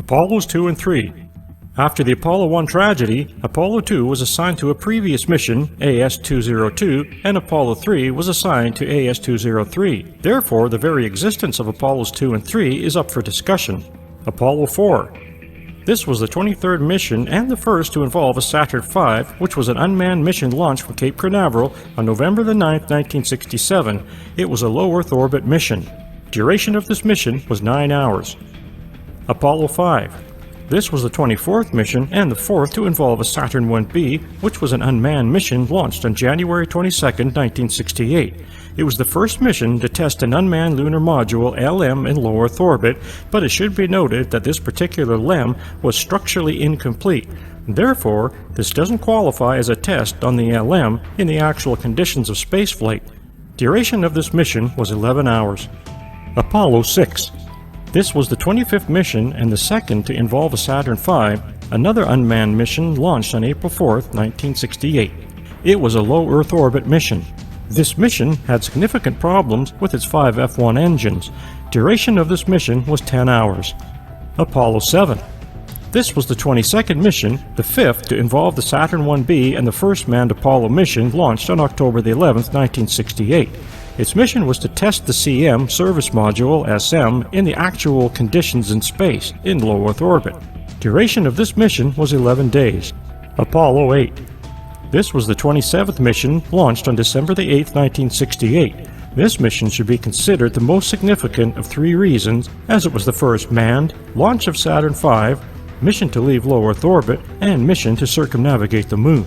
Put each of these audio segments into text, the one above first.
Apollos 2 and 3. After the Apollo 1 tragedy, Apollo 2 was assigned to a previous mission, AS-202, and Apollo 3 was assigned to AS-203. Therefore, the very existence of Apollos 2 and 3 is up for discussion. Apollo 4. This was the 23rd mission and the first to involve a Saturn V, which was an unmanned mission launched from Cape Canaveral on November the 9th, 1967. It was a low Earth orbit mission. Duration of this mission was 9 hours. Apollo 5. This was the 24th mission and the fourth to involve a Saturn 1B, which was an unmanned mission launched on January 22, 1968. It was the first mission to test an unmanned lunar module LM in low Earth orbit, but it should be noted that this particular LEM was structurally incomplete. Therefore, this doesn't qualify as a test on the LM in the actual conditions of spaceflight. Duration of this mission was 11 hours. Apollo 6. This was the 25th mission and the second to involve a Saturn V, another unmanned mission launched on April 4, 1968. It was a low Earth orbit mission. This mission had significant problems with its 5 F1 engines. Duration of this mission was 10 hours. Apollo 7. This was the 22nd mission, the fifth to involve the Saturn 1B and the first manned Apollo mission launched on October the 11th, 1968. Its mission was to test the CM service module SM in the actual conditions in space in low Earth orbit. Duration of this mission was 11 days. Apollo 8. This was the 27th mission launched on December the 8th, 1968. This mission should be considered the most significant of 3 reasons, as it was the first manned, launch of Saturn V, mission to leave low Earth orbit, and mission to circumnavigate the Moon.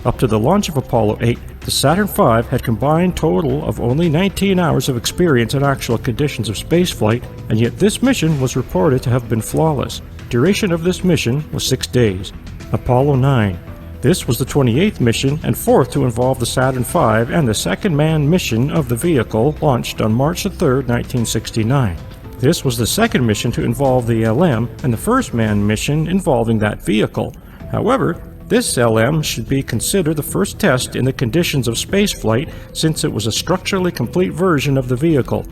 Up to the launch of Apollo 8, the Saturn V had combined total of only 19 hours of experience in actual conditions of spaceflight, and yet this mission was reported to have been flawless. Duration of this mission was 6 days. Apollo 9. This was the 28th mission and fourth to involve the Saturn V and the second manned mission of the vehicle launched on March 3, 1969. This was the second mission to involve the LM and the first manned mission involving that vehicle. However, this LM should be considered the first test in the conditions of spaceflight since it was a structurally complete version of the vehicle.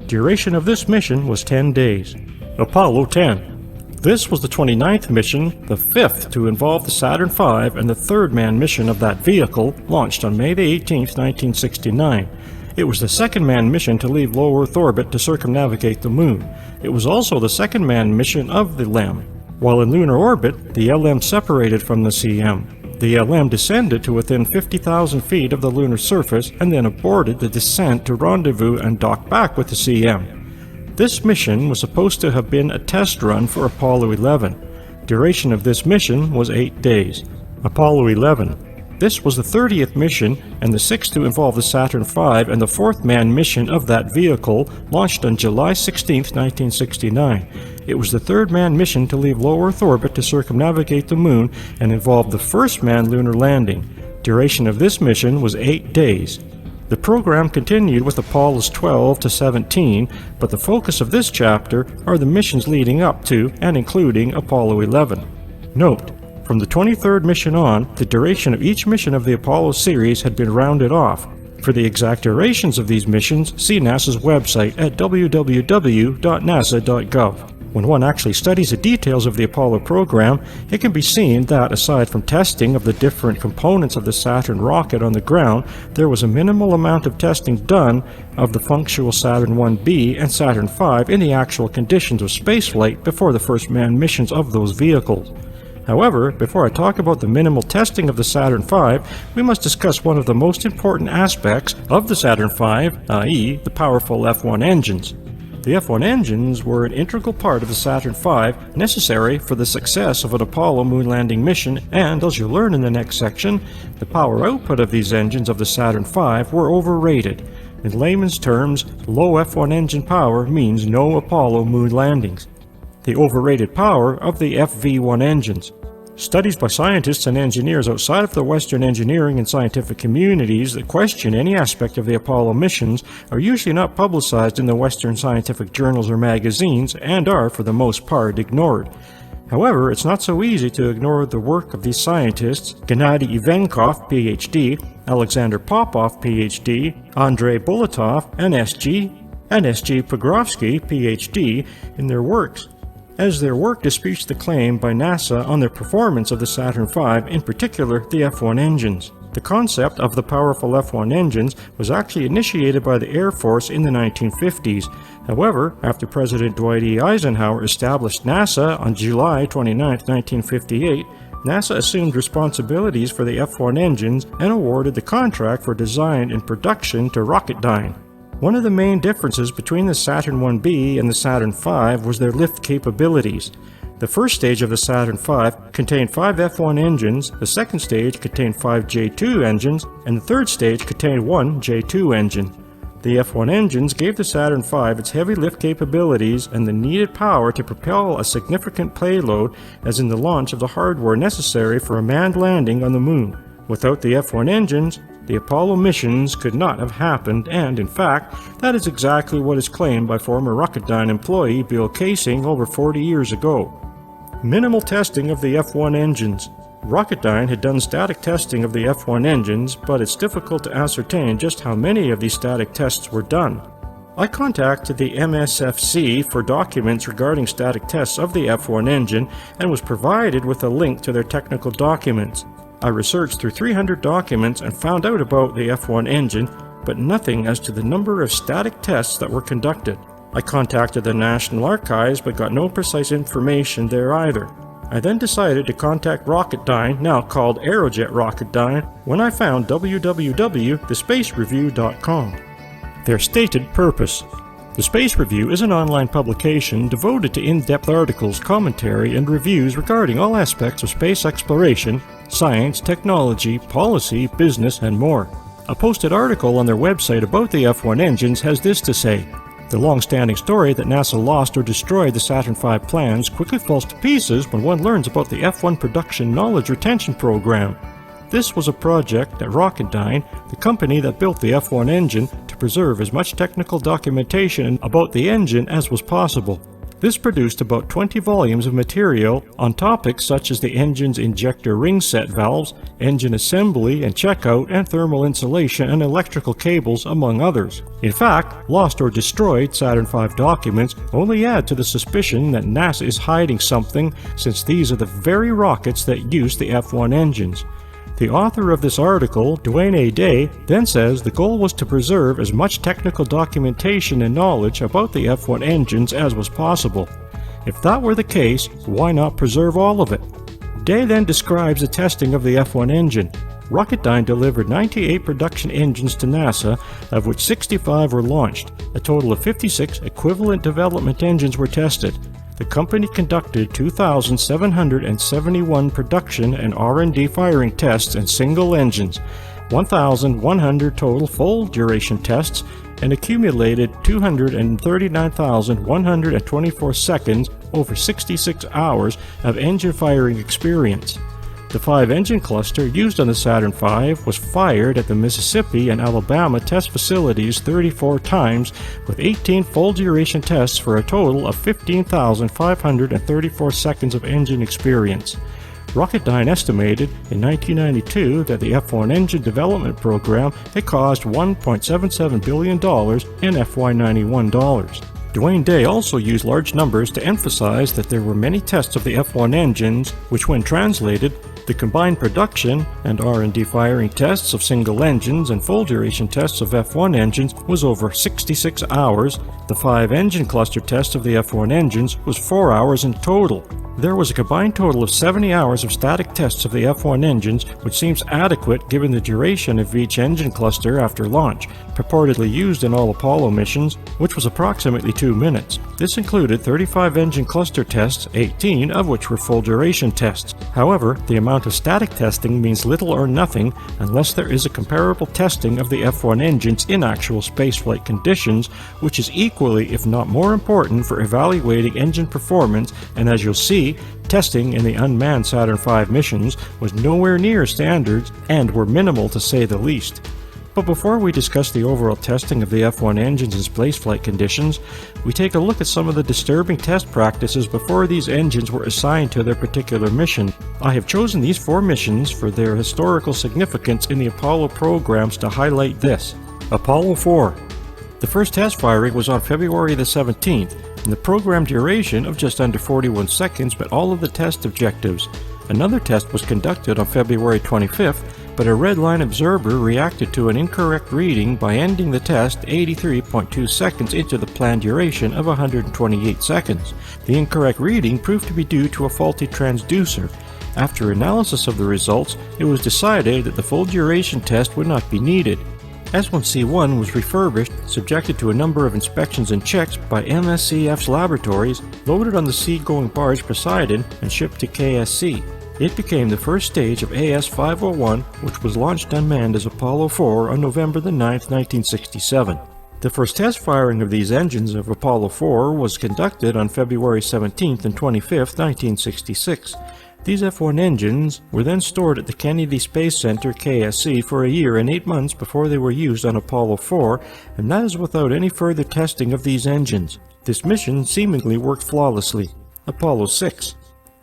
Duration of this mission was 10 days. Apollo 10. This was the 29th mission, the fifth to involve the Saturn V and the third manned mission of that vehicle, launched on May 18, 1969. It was the second manned mission to leave low Earth orbit to circumnavigate the Moon. It was also the second manned mission of the LEM. While in lunar orbit, the LM separated from the CM. The LM descended to within 50,000 feet of the lunar surface and then aborted the descent to rendezvous and dock back with the CM. This mission was supposed to have been a test run for Apollo 11. Duration of this mission was 8 days. Apollo 11. This was the 30th mission and the sixth to involve the Saturn V and the fourth manned mission of that vehicle, launched on July 16, 1969. It was the third manned mission to leave low Earth orbit to circumnavigate the Moon and involved the first manned lunar landing. Duration of this mission was 8 days. The program continued with Apollos 12 to 17, but the focus of this chapter are the missions leading up to and including Apollo 11. Note: from the 23rd mission on, the duration of each mission of the Apollo series had been rounded off. For the exact durations of these missions, see NASA's website at www.nasa.gov. When one actually studies the details of the Apollo program, it can be seen that, aside from testing of the different components of the Saturn rocket on the ground, there was a minimal amount of testing done of the functional Saturn 1B and Saturn V in the actual conditions of spaceflight before the first manned missions of those vehicles. However, before I talk about the minimal testing of the Saturn V, we must discuss one of the most important aspects of the Saturn V, i.e. the powerful F1 engines. The F1 engines were an integral part of the Saturn V, necessary for the success of an Apollo moon landing mission, and as you'll learn in the next section, the power output of these engines of the Saturn V were overrated. In layman's terms, low F1 engine power means no Apollo moon landings. The overrated power of the FV1 engines. Studies by scientists and engineers outside of the Western engineering and scientific communities that question any aspect of the Apollo missions are usually not publicized in the Western scientific journals or magazines and are, for the most part, ignored. However, it's not so easy to ignore the work of these scientists: Gennady Ivankov, Ph.D., Alexander Popov, Ph.D., Andrei Bolotov, NSG, and S.G. Pogrovsky, Ph.D., in their works. as their work disputes the claim by NASA on the performance of the Saturn V, in particular the F1 engines. The concept of the powerful F1 engines was actually initiated by the Air Force in the 1950s. However, after President Dwight E. Eisenhower established NASA on July 29, 1958, NASA assumed responsibilities for the F1 engines and awarded the contract for design and production to Rocketdyne. One of the main differences between the Saturn 1B and the Saturn V was their lift capabilities. The first stage of the Saturn V contained 5 F1 engines, the second stage contained 5 J2 engines, and the third stage contained 1 J2 engine. The F1 engines gave the Saturn V its heavy lift capabilities and the needed power to propel a significant payload, as in the launch of the hardware necessary for a manned landing on the Moon. Without the F1 engines, the Apollo missions could not have happened, and in fact, that is exactly what is claimed by former Rocketdyne employee Bill Kaysing over 40 years ago. Minimal testing of the F1 engines. Rocketdyne had done static testing of the F1 engines, but it's difficult to ascertain just how many of these static tests were done. I contacted the MSFC for documents regarding static tests of the F1 engine and was provided with a link to their technical documents. I researched through 300 documents and found out about the F1 engine, but nothing as to the number of static tests that were conducted. I contacted the National Archives but got no precise information there either. I then decided to contact Rocketdyne, now called Aerojet Rocketdyne, when I found www.thespacereview.com. Their stated purpose. The Space Review is an online publication devoted to in-depth articles, commentary, and reviews regarding all aspects of space exploration, science, technology, policy, business, and more. A posted article on their website about the F1 engines has this to say: the long-standing story that NASA lost or destroyed the Saturn V plans quickly falls to pieces when one learns about the F1 production knowledge retention program. This was a project at Rocketdyne, the company that built the F1 engine, to preserve as much technical documentation about the engine as was possible. This produced about 20 volumes of material on topics such as the engine's injector ring set valves, engine assembly and checkout, and thermal insulation and electrical cables, among others. In fact, lost or destroyed Saturn V documents only add to the suspicion that NASA is hiding something, since these are the very rockets that use the F1 engines. The author of this article, Dwayne A. Day, then says the goal was to preserve as much technical documentation and knowledge about the F1 engines as was possible. If that were the case, why not preserve all of it? Day then describes the testing of the F1 engine. Rocketdyne delivered 98 production engines to NASA, of which 65 were launched. A total of 56 equivalent development engines were tested. The company conducted 2,771 production and R&D firing tests in single engines, 1,100 total full-duration tests, and accumulated 239,124 seconds over 66 hours of engine firing experience. The 5-engine cluster used on the Saturn V was fired at the Mississippi and Alabama test facilities 34 times, with 18 full-duration tests for a total of 15,534 seconds of engine experience. Rocketdyne estimated in 1992 that the F1 engine development program had cost $1.77 billion in FY91 dollars. Dwayne Day also used large numbers to emphasize that there were many tests of the F1 engines, which when translated, the combined production and R&D firing tests of single engines and full-duration tests of F1 engines was over 66 hours. The 5-engine cluster test of the F1 engines was 4 hours in total. There was a combined total of 70 hours of static tests of the F1 engines, which seems adequate given the duration of each engine cluster after launch, purportedly used in all Apollo missions, which was approximately 2 minutes. This included 35 engine cluster tests, 18 of which were full-duration tests. However, the amount of static testing means little or nothing unless there is a comparable testing of the F1 engines in actual spaceflight conditions, which is equally, if not more important, for evaluating engine performance, and as you'll see, testing in the unmanned Saturn V missions was nowhere near standards and were minimal to say the least. But before we discuss the overall testing of the F1 engines in spaceflight conditions, we take a look at some of the disturbing test practices before these engines were assigned to their particular mission. I have chosen these 4 missions for their historical significance in the Apollo programs to highlight this. Apollo 4. The first test firing was on February the 17th, and the program duration of just under 41 seconds met all of the test objectives. Another test was conducted on February 25th, but a red line observer reacted to an incorrect reading by ending the test 83.2 seconds into the planned duration of 128 seconds. The incorrect reading proved to be due to a faulty transducer. After analysis of the results, it was decided that the full duration test would not be needed. S1C1 was refurbished, subjected to a number of inspections and checks by MSCF's laboratories, loaded on the seagoing barge Poseidon, and shipped to KSC. It became the first stage of AS501, which was launched unmanned as Apollo 4 on November 9, 1967. The first test firing of these engines of Apollo 4 was conducted on February 17 and 25, 1966. These F-1 engines were then stored at the Kennedy Space Center KSC for a year and 8 months before they were used on Apollo 4, and that is without any further testing of these engines. This mission seemingly worked flawlessly. Apollo 6.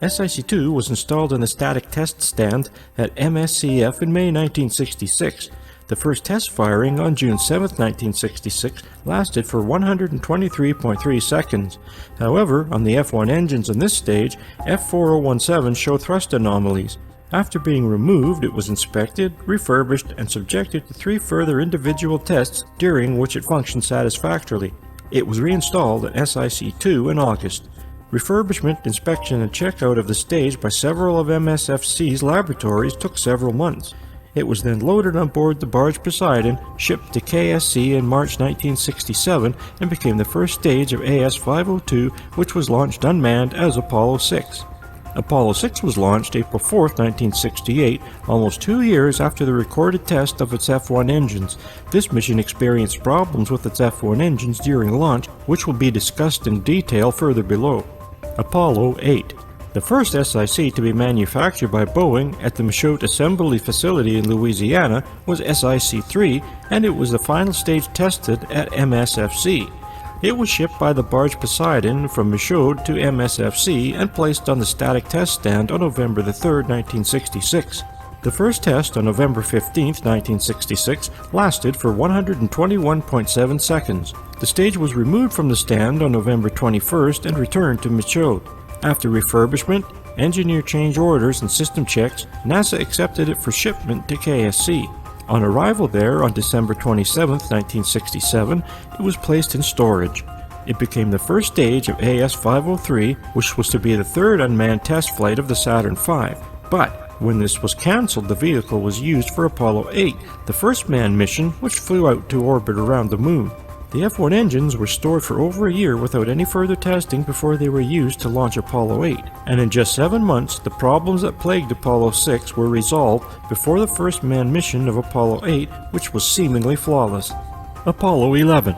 SIC-2 was installed on the static test stand at MSCF in May 1966. The first test firing on June 7, 1966 lasted for 123.3 seconds. However, on the F-1 engines on this stage, F4017 showed thrust anomalies. After being removed, it was inspected, refurbished, and subjected to 3 further individual tests during which it functioned satisfactorily. It was reinstalled at SIC-2 in August. Refurbishment, inspection, and checkout of the stage by several of MSFC's laboratories took several months. It was then loaded on board the barge Poseidon, shipped to KSC in March 1967, and became the first stage of AS502, which was launched unmanned as Apollo 6. Apollo 6 was launched April 4, 1968, almost 2 years after the recorded test of its F-1 engines. This mission experienced problems with its F-1 engines during launch, which will be discussed in detail further below. Apollo 8. The first SIC to be manufactured by Boeing at the Michoud Assembly Facility in Louisiana was SIC-3, and it was the final stage tested at MSFC. It was shipped by the barge Poseidon from Michoud to MSFC and placed on the static test stand on November 3, 1966. The first test on November 15, 1966 lasted for 121.7 seconds. The stage was removed from the stand on November 21st and returned to Michoud. After refurbishment, engineer change orders, and system checks, NASA accepted it for shipment to KSC. On arrival there on December 27, 1967, it was placed in storage. It became the first stage of AS503, which was to be the third unmanned test flight of the Saturn V. But when this was cancelled, the vehicle was used for Apollo 8, the first manned mission which flew out to orbit around the Moon. The F-1 engines were stored for over a year without any further testing before they were used to launch Apollo 8, and in just 7 months, the problems that plagued Apollo 6 were resolved before the first manned mission of Apollo 8, which was seemingly flawless. Apollo 11.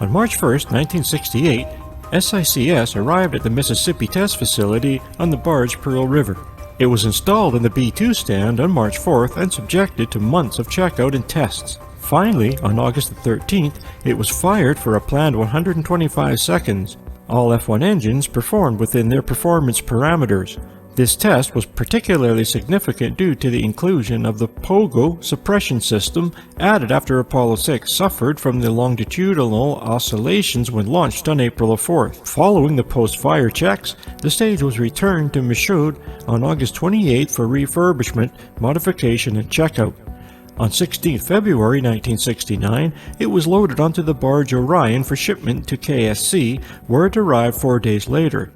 On March 1, 1968, SICS arrived at the Mississippi Test Facility on the barge Pearl River. It was installed in the B-2 stand on March 4th and subjected to months of checkout and tests. Finally, on August 13th, it was fired for a planned 125 seconds. All F-1 engines performed within their performance parameters. This test was particularly significant due to the inclusion of the POGO suppression system added after Apollo 6 suffered from the longitudinal oscillations when launched on April 4th. Following the post-fire checks, the stage was returned to Michoud on August 28th for refurbishment, modification, and checkout. On 16 February 1969, it was loaded onto the barge Orion for shipment to KSC, where it arrived 4 days later.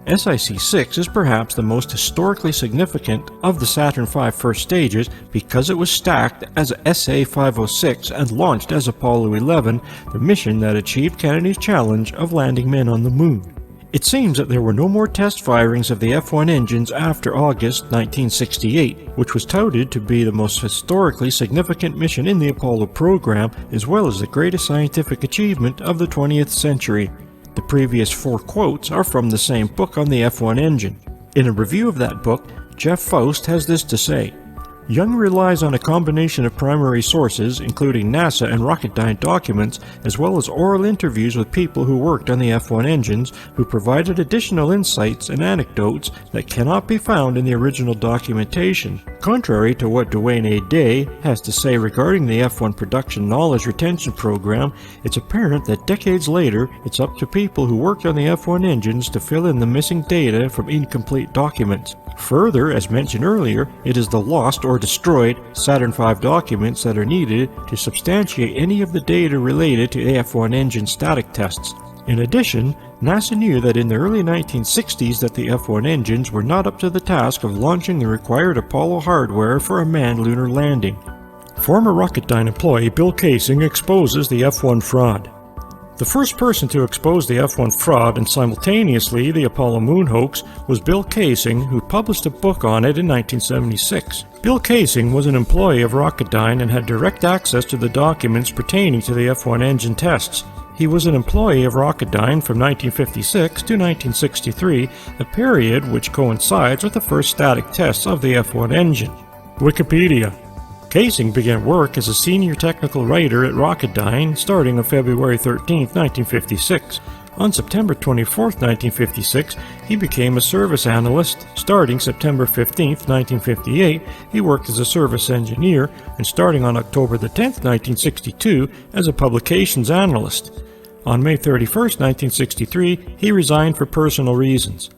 SIC-6 is perhaps the most historically significant of the Saturn V first stages because it was stacked as SA-506 and launched as Apollo 11, the mission that achieved Kennedy's challenge of landing men on the Moon. It seems that there were no more test firings of the F-1 engines after August 1968, which was touted to be the most historically significant mission in the Apollo program, as well as the greatest scientific achievement of the 20th century. The previous 4 quotes are from the same book on the F-1 engine. In a review of that book, Jeff Faust has this to say: Young relies on a combination of primary sources, including NASA and Rocketdyne documents, as well as oral interviews with people who worked on the F1 engines, who provided additional insights and anecdotes that cannot be found in the original documentation. Contrary to what Dwayne A. Day has to say regarding the F1 production knowledge retention program, it's apparent that decades later, it's up to people who worked on the F1 engines to fill in the missing data from incomplete documents. Further, as mentioned earlier, it is the lost or destroyed Saturn V documents that are needed to substantiate any of the data related to F1 engine static tests. In addition, NASA knew that in the early 1960s that the F1 engines were not up to the task of launching the required Apollo hardware for a manned lunar landing. Former Rocketdyne employee Bill Kaysing exposes the F1 fraud. The first person to expose the F1 fraud and simultaneously the Apollo moon hoax was Bill Kaysing, who published a book on it in 1976. Bill Kaysing was an employee of Rocketdyne and had direct access to the documents pertaining to the F1 engine tests. He was an employee of Rocketdyne from 1956 to 1963, a period which coincides with the first static tests of the F1 engine. Wikipedia. Kaysing began work as a senior technical writer at Rocketdyne starting on February 13, 1956. On September 24, 1956, he became a service analyst. Starting September 15, 1958, he worked as a service engineer, and starting on October 10, 1962, as a publications analyst. On May 31, 1963, he resigned for personal reasons.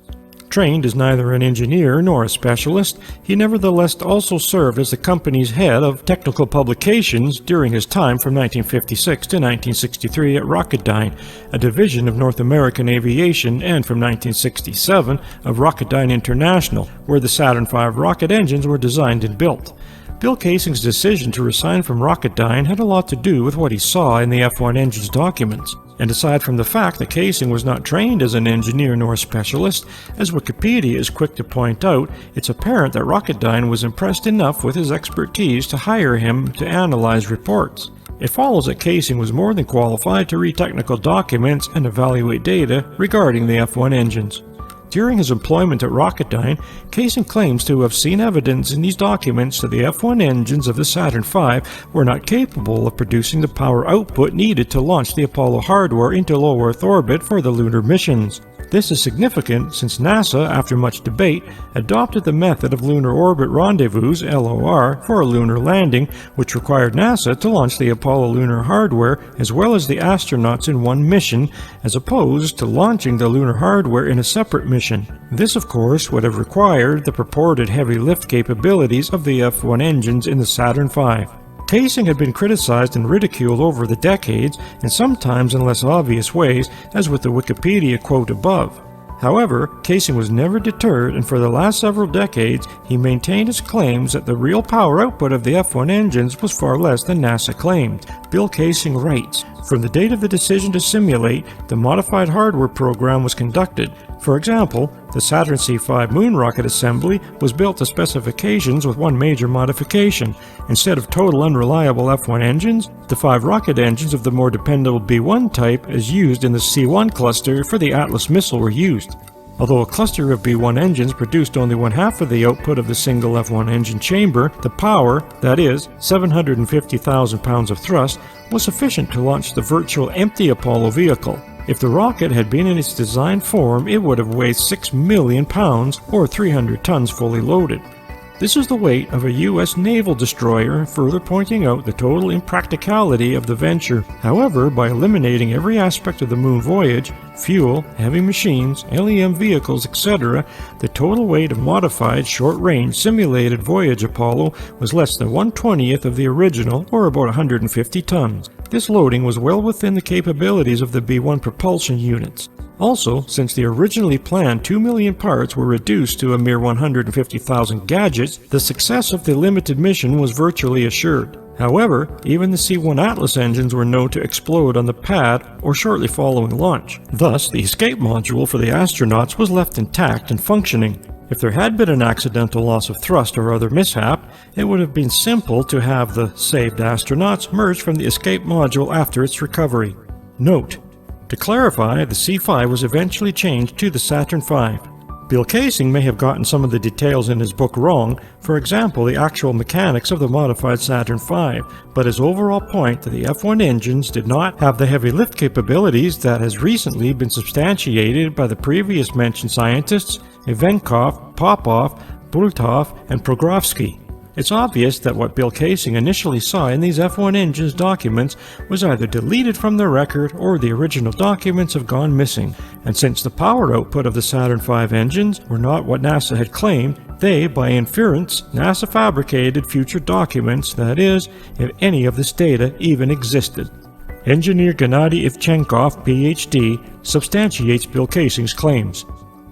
Trained as neither an engineer nor a specialist, he nevertheless also served as the company's head of technical publications during his time from 1956 to 1963 at Rocketdyne, a division of North American Aviation, and from 1967 of Rocketdyne International, where the Saturn V rocket engines were designed and built. Bill Kaysing's decision to resign from Rocketdyne had a lot to do with what he saw in the F1 engine's documents. And aside from the fact that Kaysing was not trained as an engineer nor a specialist, as Wikipedia is quick to point out, it's apparent that Rocketdyne was impressed enough with his expertise to hire him to analyze reports. It follows that Kaysing was more than qualified to read technical documents and evaluate data regarding the F1 engines. During his employment at Rocketdyne, Kaysing claims to have seen evidence in these documents that the F1 engines of the Saturn V were not capable of producing the power output needed to launch the Apollo hardware into low Earth orbit for the lunar missions. This is significant since NASA, after much debate, adopted the method of Lunar Orbit Rendezvous LOR for a lunar landing, which required NASA to launch the Apollo lunar hardware as well as the astronauts in one mission, as opposed to launching the lunar hardware in a separate mission. This, of course, would have required the purported heavy lift capabilities of the F1 engines in the Saturn V. Kaysing had been criticized and ridiculed over the decades, and sometimes in less obvious ways, as with the Wikipedia quote above. However, Kaysing was never deterred, and for the last several decades, he maintained his claims that the real power output of the F1 engines was far less than NASA claimed. Bill Kaysing writes, "From the date of the decision to simulate, the modified hardware program was conducted. For example, the Saturn C5 moon rocket assembly was built to specifications with one major modification. Instead of total unreliable F1 engines, the 5 rocket engines of the more dependable B1 type as used in the C1 cluster for the Atlas missile were used. Although a cluster of B1 engines produced only one half of the output of the single F1 engine chamber, the power, that is, 750,000 pounds of thrust, was sufficient to launch the virtual empty Apollo vehicle. If the rocket had been in its design form, it would have weighed 6 million pounds, or 300 tons fully loaded. This is the weight of a U.S. naval destroyer, further pointing out the total impracticality of the venture. However, by eliminating every aspect of the moon voyage, fuel, heavy machines, LEM vehicles, etc., the total weight of modified, short-range, simulated voyage Apollo was less than 1/20th of the original, or about 150 tons. This loading was well within the capabilities of the B1 propulsion units. Also, since the originally planned 2 million parts were reduced to a mere 150,000 gadgets, the success of the limited mission was virtually assured. However, even the C1 Atlas engines were known to explode on the pad or shortly following launch. Thus, the escape module for the astronauts was left intact and functioning. If there had been an accidental loss of thrust or other mishap, it would have been simple to have the saved astronauts merge from the escape module after its recovery. Note: to clarify, the C5 was eventually changed to the Saturn V. Bill Kaysing may have gotten some of the details in his book wrong, for example the actual mechanics of the modified Saturn V, but his overall point that the F1 engines did not have the heavy lift capabilities that has recently been substantiated by the previous mentioned scientists Ivankov, Popov, Bultov, and Progrovsky. It's obvious that what Bill Kaysing initially saw in these F1 engines documents was either deleted from the record or the original documents have gone missing, and since the power output of the Saturn V engines were not what NASA had claimed, they, by inference, NASA fabricated future documents, that is, if any of this data even existed. Engineer Gennady Ivchenkov, Ph.D., substantiates Bill Kaysing's claims.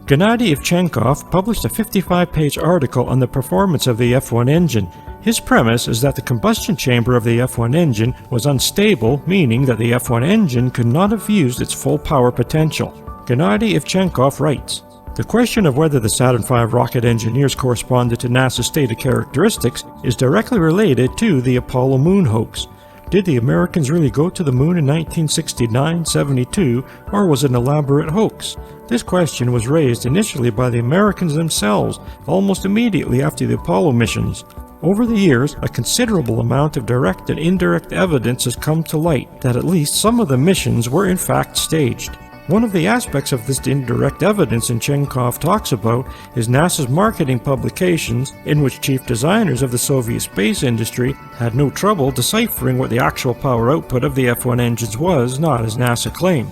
Gennady Ivchenkov published a 55-page article on the performance of the F1 engine. His premise is that the combustion chamber of the F1 engine was unstable, meaning that the F1 engine could not have used its full power potential. Gennady Ivchenkov writes, "The question of whether the Saturn V rocket engineers corresponded to NASA's stated characteristics is directly related to the Apollo moon hoax. Did the Americans really go to the moon in 1969-72, or was it an elaborate hoax? This question was raised initially by the Americans themselves, almost immediately after the Apollo missions. Over the years, a considerable amount of direct and indirect evidence has come to light that at least some of the missions were in fact staged. One of the aspects of this indirect evidence Chenkov talks about is NASA's marketing publications, in which chief designers of the Soviet space industry had no trouble deciphering what the actual power output of the F1 engines was, not as NASA claimed.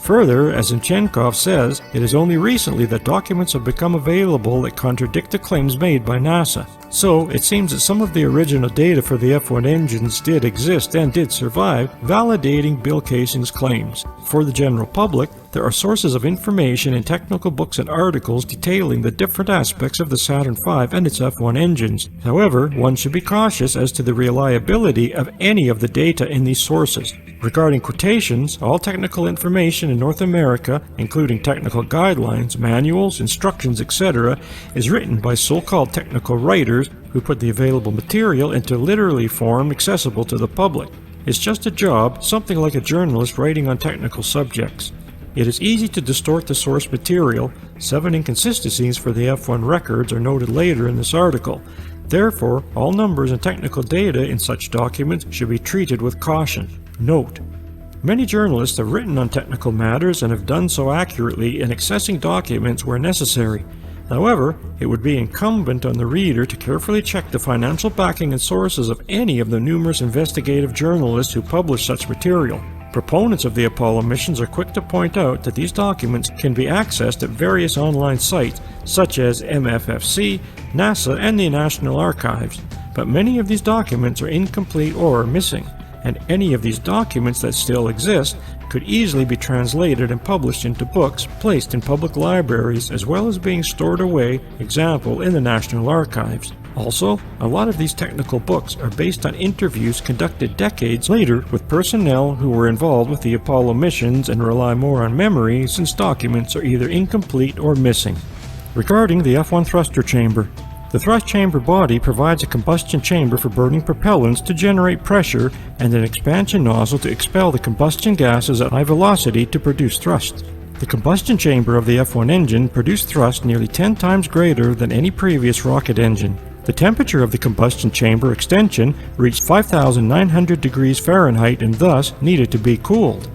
Further, as Chenkov says, it is only recently that documents have become available that contradict the claims made by NASA. So, it seems that some of the original data for the F1 engines did exist and did survive, validating Bill Kaysing's claims. For the general public, there are sources of information in technical books and articles detailing the different aspects of the Saturn V and its F1 engines. However, one should be cautious as to the reliability of any of the data in these sources. Regarding quotations, all technical information in North America, including technical guidelines, manuals, instructions, etc., is written by so-called technical writers who put the available material into literary form accessible to the public. It's just a job, something like a journalist writing on technical subjects. It is easy to distort the source material. 7 inconsistencies for the F1 records are noted later in this article. Therefore, all numbers and technical data in such documents should be treated with caution. Note: many journalists have written on technical matters and have done so accurately in accessing documents where necessary. However, it would be incumbent on the reader to carefully check the financial backing and sources of any of the numerous investigative journalists who publish such material. Proponents of the Apollo missions are quick to point out that these documents can be accessed at various online sites such as MFFC, NASA, and the National Archives, but many of these documents are incomplete or are missing, and any of these documents that still exist could easily be translated and published into books placed in public libraries as well as being stored away, example, in the National Archives. Also, a lot of these technical books are based on interviews conducted decades later with personnel who were involved with the Apollo missions and rely more on memory since documents are either incomplete or missing. Regarding the F1 thruster chamber, the thrust chamber body provides a combustion chamber for burning propellants to generate pressure and an expansion nozzle to expel the combustion gases at high velocity to produce thrust. The combustion chamber of the F1 engine produced thrust nearly 10 times greater than any previous rocket engine. The temperature of the combustion chamber extension reached 5,900 degrees Fahrenheit and thus needed to be cooled.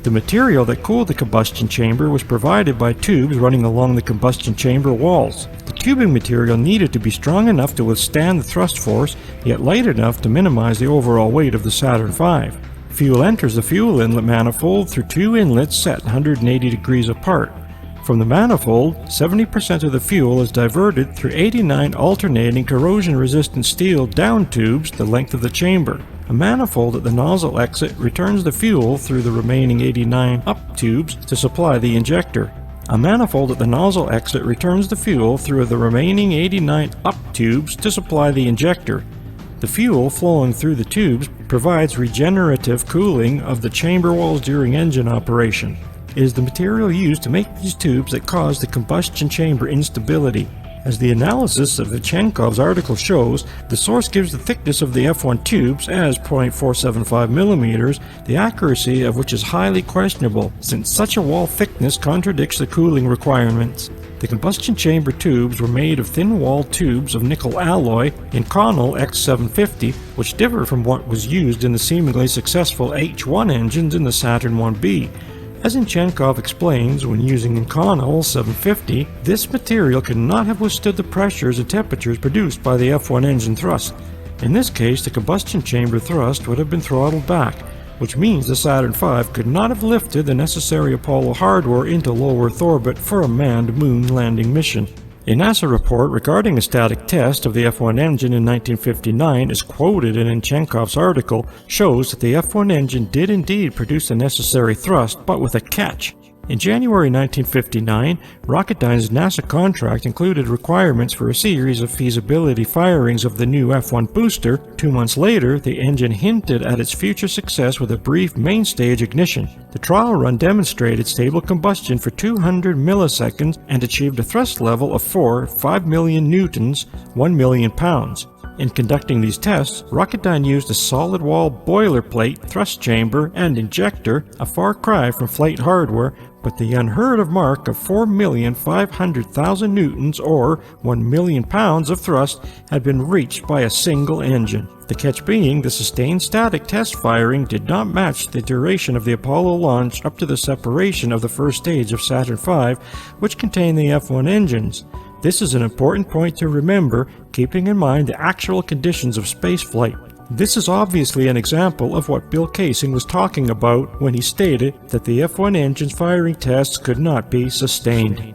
The material that cooled the combustion chamber was provided by tubes running along the combustion chamber walls. The tubing material needed to be strong enough to withstand the thrust force, yet light enough to minimize the overall weight of the Saturn V. Fuel enters the fuel inlet manifold through 2 inlets set 180 degrees apart. From the manifold, 70% of the fuel is diverted through 89 alternating corrosion-resistant steel down tubes the length of the chamber. A manifold at the nozzle exit returns the fuel through the remaining 89 up tubes to supply the injector. A manifold at the nozzle exit returns the fuel through the remaining 89 up tubes to supply the injector. The fuel flowing through the tubes provides regenerative cooling of the chamber walls during engine operation. It is the material used to make these tubes that cause the combustion chamber instability. As the analysis of Ichenkov's article shows, the source gives the thickness of the F1 tubes as 0.475 millimeters, the accuracy of which is highly questionable, since such a wall thickness contradicts the cooling requirements. The combustion chamber tubes were made of thin-walled tubes of nickel alloy Inconel X750, which differ from what was used in the seemingly successful H1 engines in the Saturn 1B. As Icchenkov explains, when using Inconel 750, this material could not have withstood the pressures and temperatures produced by the F1 engine thrust. In this case, the combustion chamber thrust would have been throttled back, which means the Saturn V could not have lifted the necessary Apollo hardware into low Earth orbit for a manned moon landing mission. A NASA report regarding a static test of the F1 engine in 1959, as quoted in Ichenkov's article, shows that the F1 engine did indeed produce the necessary thrust, but with a catch. In January 1959, Rocketdyne's NASA contract included requirements for a series of feasibility firings of the new F1 booster. 2 months later, the engine hinted at its future success with a brief main stage ignition. The trial run demonstrated stable combustion for 200 milliseconds and achieved a thrust level of 5 million newtons, 1 million pounds. In conducting these tests, Rocketdyne used a solid-wall boilerplate thrust chamber and injector, a far cry from flight hardware, but the unheard-of mark of 4,500,000 newtons or 1 million pounds of thrust had been reached by a single engine. The catch being the sustained static test firing did not match the duration of the Apollo launch up to the separation of the first stage of Saturn V, which contained the F1 engines. This is an important point to remember, keeping in mind the actual conditions of spaceflight. This is obviously an example of what Bill Kaysing was talking about when he stated that the F1 engine's firing tests could not be sustained.